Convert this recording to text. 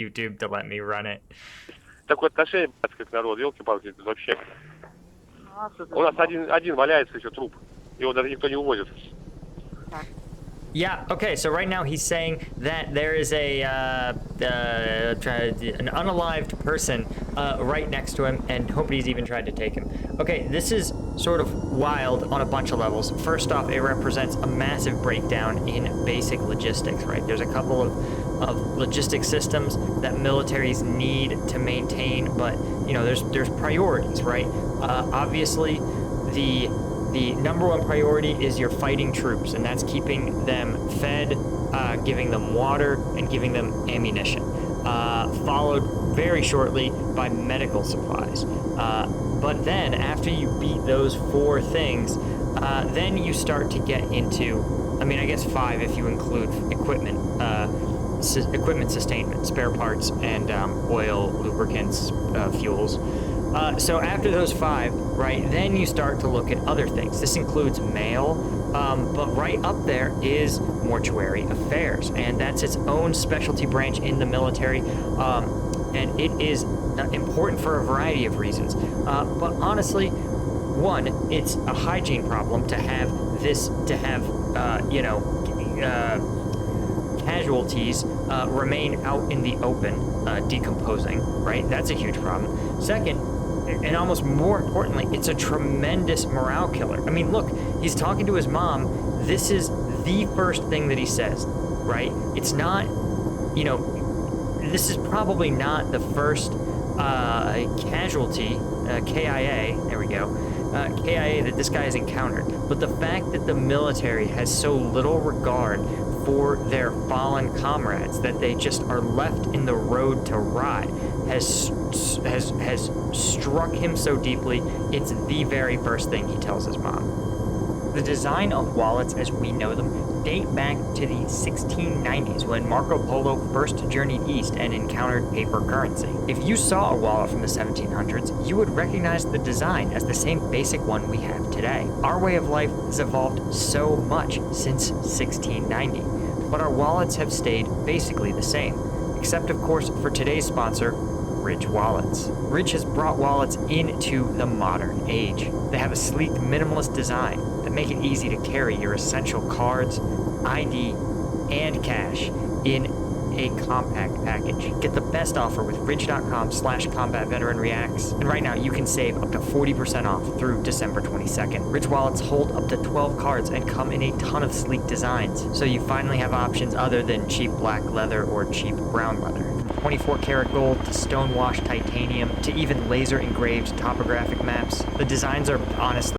YouTube to let me run it. Такое отношение, блядское, к народу, елки-палки, это вообще. У нас один валяется еще труп. Его даже никто не увозит. Yeah, okay, so right now he's saying that there is an unalived person right next to him, and nobody's even tried to take him. Okay, this is sort of wild on a bunch of levels. First off, it represents a massive breakdown in basic logistics, right? There's a couple of logistic systems that militaries need to maintain, but, you know, there's priorities, right? Obviously, the number one priority is your fighting troops, and that's keeping them fed, giving them water, and giving them ammunition. Followed very shortly by medical supplies. But then, after you beat those four things, then you start to get into, I mean, I guess five if you include equipment, equipment sustainment, spare parts, and oil, lubricants, fuels. So after those five, right, then you start to look at other things. This includes mail, but right up there is mortuary affairs, and that's its own specialty branch in the military, and it is important for a variety of reasons. But honestly, one, it's a hygiene problem to have this, casualties remain out in the open, decomposing, right? That's a huge problem. Second, and almost more importantly, it's a tremendous morale killer. I mean, look, he's talking to his mom. This is the first thing that he says, right? It's not, you know, this is probably not the first casualty, KIA, there we go, KIA that this guy has encountered. But the fact that the military has so little regard for their fallen comrades that they just are left in the road to rot has struck him so deeply. It's the very first thing he tells his mom. The design of wallets as we know them date back to the 1690s when Marco Polo first journeyed east and encountered paper currency. If you saw a wallet from the 1700s, you would recognize the design as the same basic one we have today. Our way of life has evolved so much since 1690, but our wallets have stayed basically the same, except of course for today's sponsor, Ridge Wallets. Ridge has brought wallets into the modern age. They have a sleek, minimalist design that make it easy to carry your essential cards, ID, and cash in a compact package. Get the best offer with ridge.com/combatveteranreacts. And right now you can save up to 40% off through December 22nd. Ridge Wallets hold up to 12 cards and come in a ton of sleek designs, so you finally have options other than cheap black leather or cheap brown leather. 24 karat gold to stone washed titanium to even laser engraved topographic maps. The designs are honestly